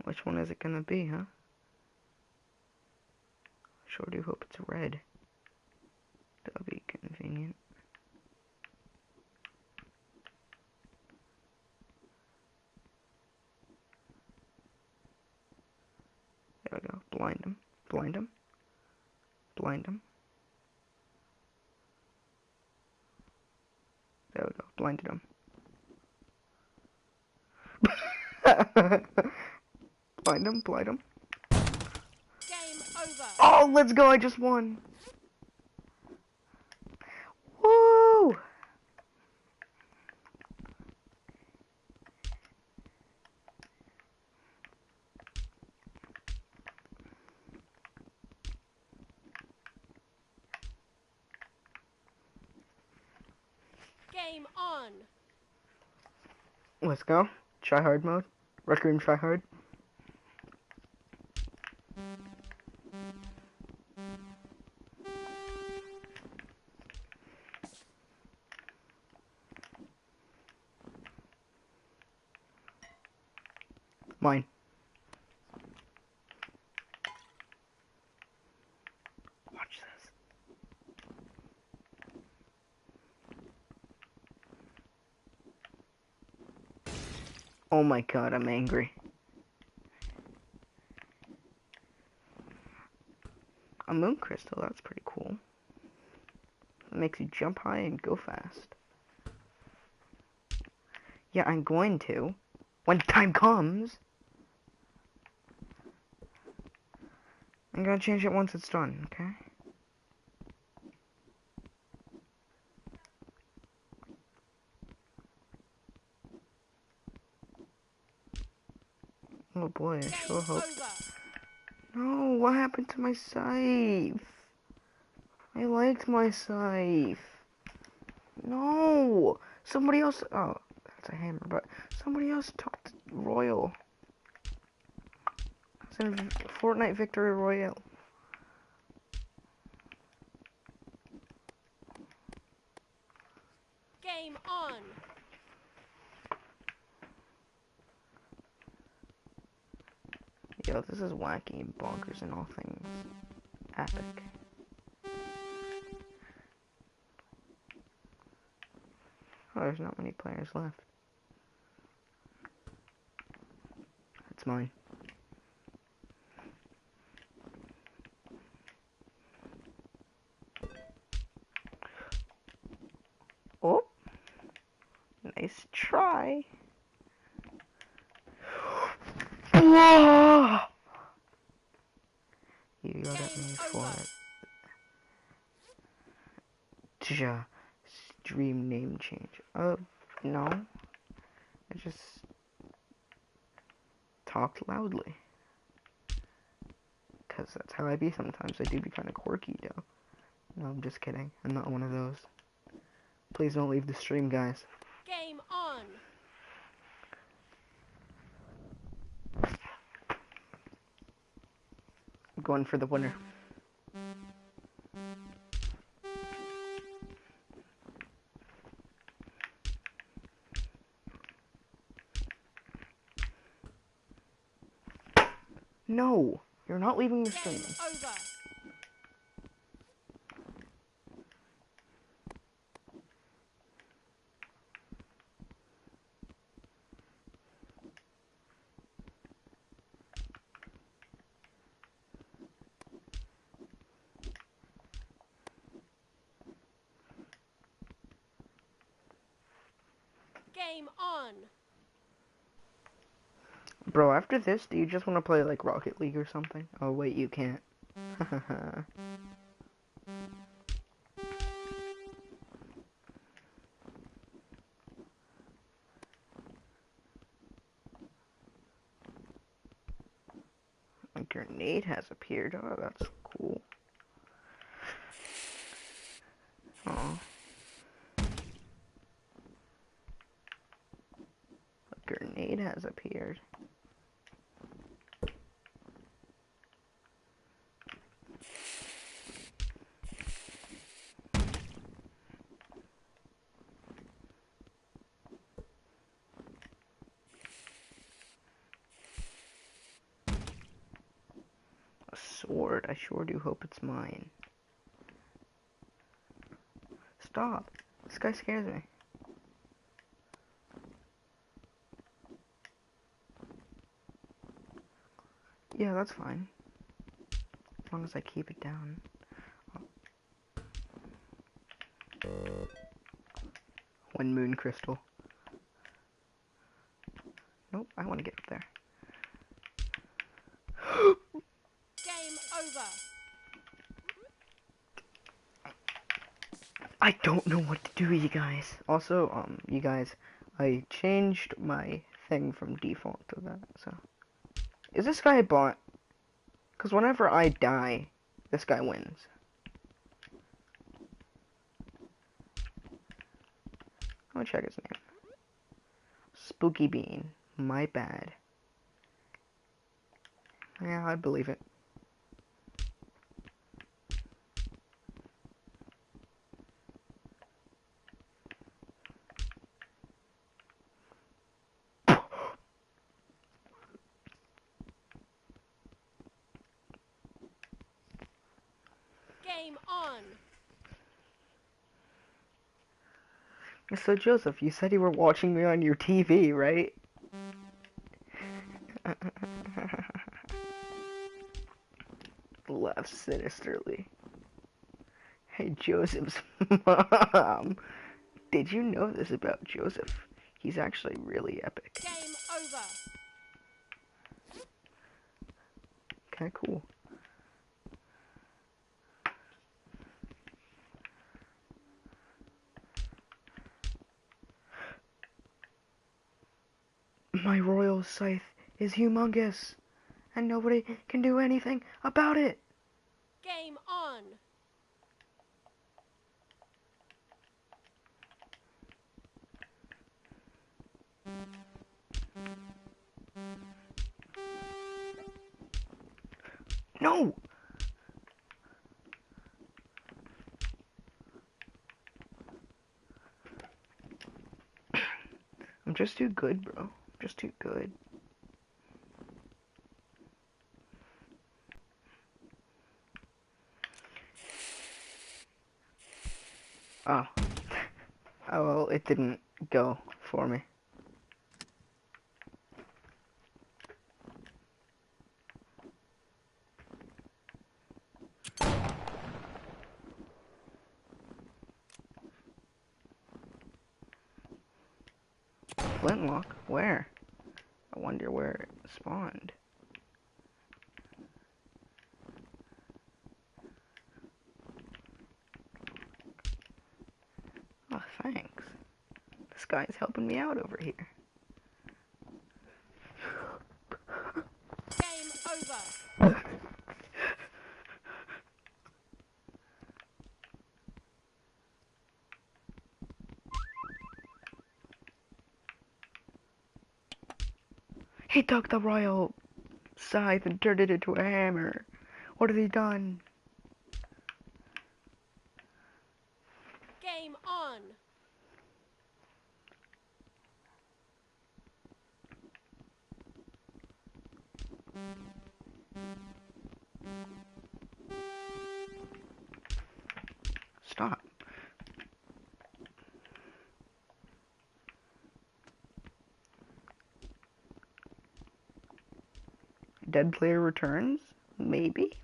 Which one is it gonna be, huh? Sure do hope it's red. That'll be convenient. There we go. Blind him. Blind him. Blind him. There we go. Blinded him. Blind him. Blind him. Game over. Oh, let's go. I just won. Woo! Game on. Let's go. Try hard mode. Rec room try hard. Mine. Watch this. Oh my god, I'm angry. A moon crystal, that's pretty cool. It makes you jump high and go fast. Yeah, I'm going to. When time comes. I'm gonna change it once it's done, okay? Oh boy, I sure hope. No, what happened to my scythe? I liked my scythe. No! Somebody else. Oh, that's a hammer, but somebody else took the royal. It's in Fortnite Victory Royale. Game on. Yo, this is wacky and bonkers and all things epic. Oh, there's not many players left. It's mine. Oh, nice try. Whoa! You yelled at me for it. Just stream name change. No. I just talked loudly. Because that's how I be sometimes. I do be kind of quirky, though. No, I'm just kidding. I'm not one of those. Please don't leave the stream, guys. Game on. I'm going for the winner. No! You're not leaving the stream. Game over. Game on. Bro, after this, do you just want to play like Rocket League or something? Oh wait, you can't. A grenade has appeared. Oh, that's cool. Oh. A grenade has appeared. A sword. I sure do hope it's mine. Stop. This guy scares me. Yeah, that's fine. As long as I keep it down. Oh. One moon crystal. Nope, I want to get up there. Game over. I don't know what to do, you guys. Also, you guys, I changed my thing from default to that, so. Is this guy a bot? Because whenever I die, this guy wins. Let me check his name. Spooky Bean. My bad. Yeah, I believe it. Game on. So, Joseph, you said you were watching me on your TV, right? Laughs sinisterly. Hey, Joseph's mom. Did you know this about Joseph? He's actually really epic. Game over. Okay, cool. My royal scythe is humongous, and nobody can do anything about it. Game on. No! I'm just too good, bro. I'm just too good. Oh. Oh, well, it didn't go for me. Flintlock? Where? I wonder where it spawned. Oh, thanks. This guy's helping me out over here. Game over. He took the royal scythe and turned it into a hammer. What has he done? Game on. Stop. Dead player returns? Maybe?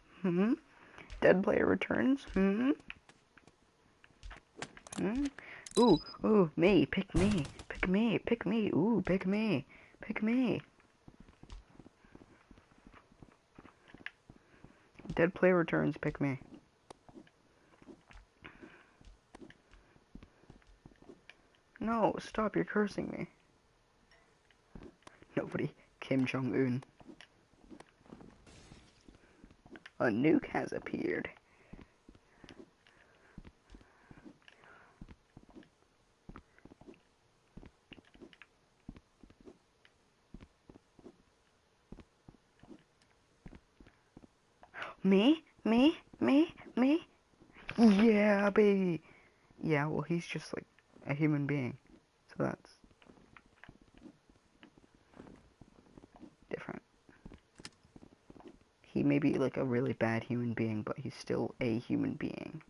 Dead player returns? Ooh, ooh, me, pick me, pick me, pick me, ooh, pick me, pick me. Dead player returns, pick me. No, stop, you're cursing me. Nobody. Kim Jong-un. A nuke has appeared. Me? Me? Me? Me? Yeah, baby. Yeah, well, he's just like a human being. So that's different. He may be like a really bad human being, but he's still a human being.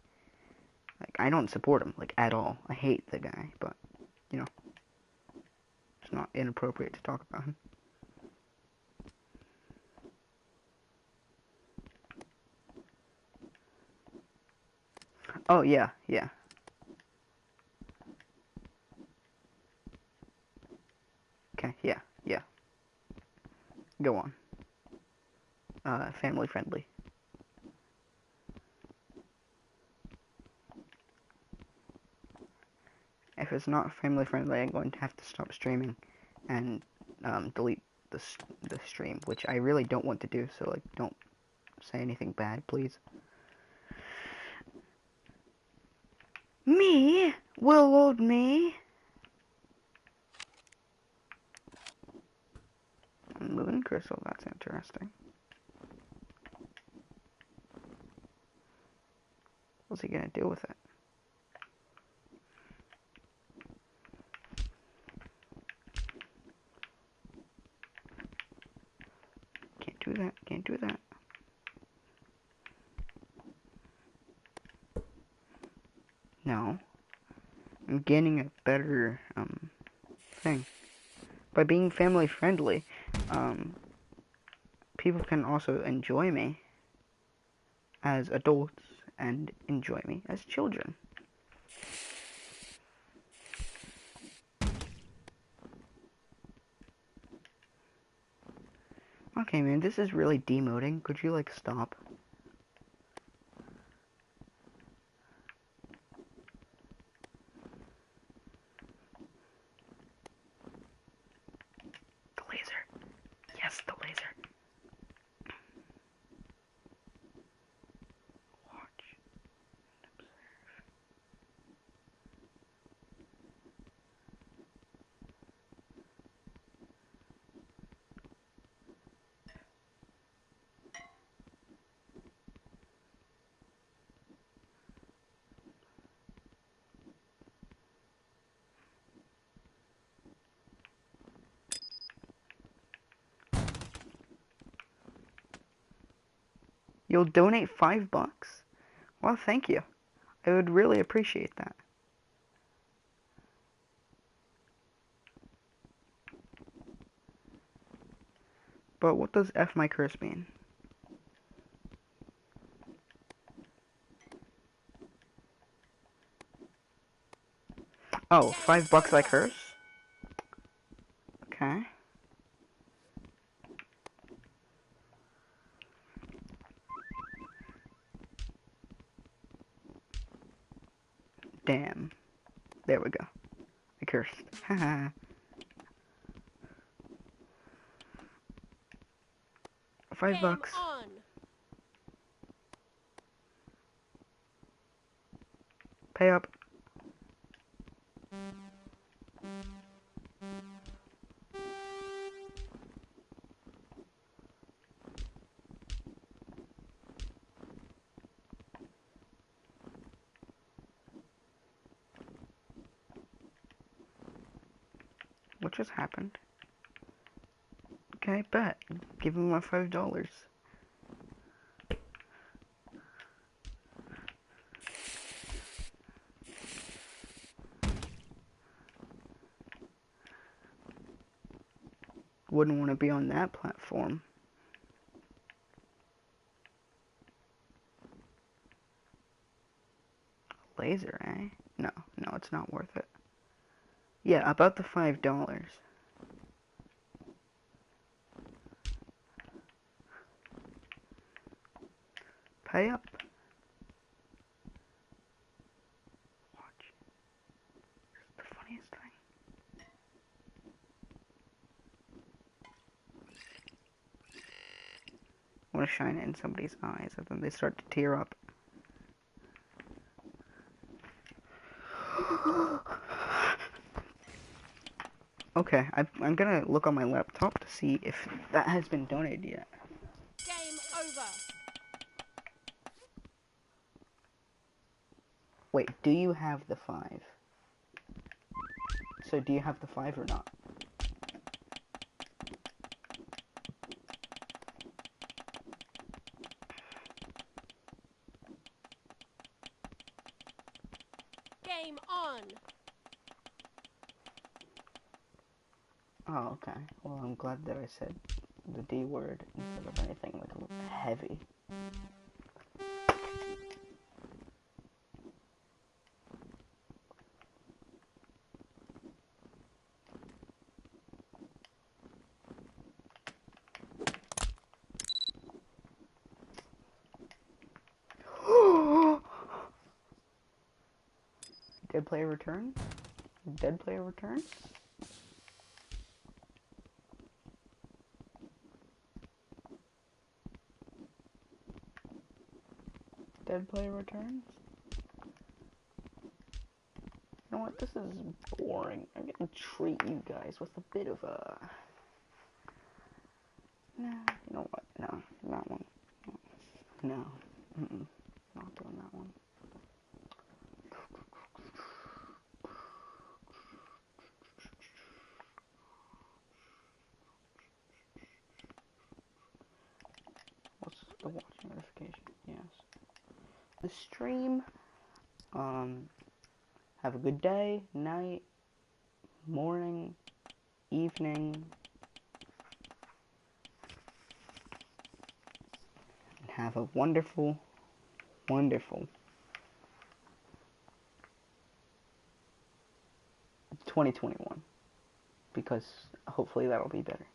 Like, I don't support him, like, at all. I hate the guy, but, you know, it's not inappropriate to talk about him. Oh, yeah, yeah. Okay, yeah, yeah. Go on. Family friendly. If it's not family friendly, I'm going to have to stop streaming and delete the stream, which I really don't want to do, so, like, don't say anything bad, please. Me? Will old me? moon crystal, that's interesting. What's he gonna do with it? Can't do that, can't do that. No. I'm getting a better, thing. By being family friendly, people can also enjoy me as adults and enjoy me as children. Okay, man, this is really demoting. Could you, like, stop? The laser. Yes, the laser. Watch. You'll donate $5? Well, thank you. I would really appreciate that. But what does F my curse mean? Oh, $5 I curse? Okay. Damn. There we go. I cursed. Haha. $5. Game on. Pay up. What just happened? Okay, bet. Give him my $5. Wouldn't want to be on that platform. Laser, eh? No, it's not worth it. Yeah, about the $5. Pay up. Watch. It's the funniest thing. I want to shine it in somebody's eyes, and then they start to tear up. Okay, I'm gonna look on my laptop to see if that has been donated yet. Game over. Wait, do you have the 5? So do you have the 5 or not? Game on. Oh, okay. Well, I'm glad that I said the D word instead of anything like heavy. Dead player returns? Dead player returns? Dead player returns? You know what, this is boring. I'm gonna treat you guys with a bit of a Nah, you know what? No, that one. No. Mm-mm. Not doing that one. What's the watch notification? Yes. The stream. Have a good day, night, morning, evening, and have a wonderful, wonderful 2021, because hopefully that'll be better.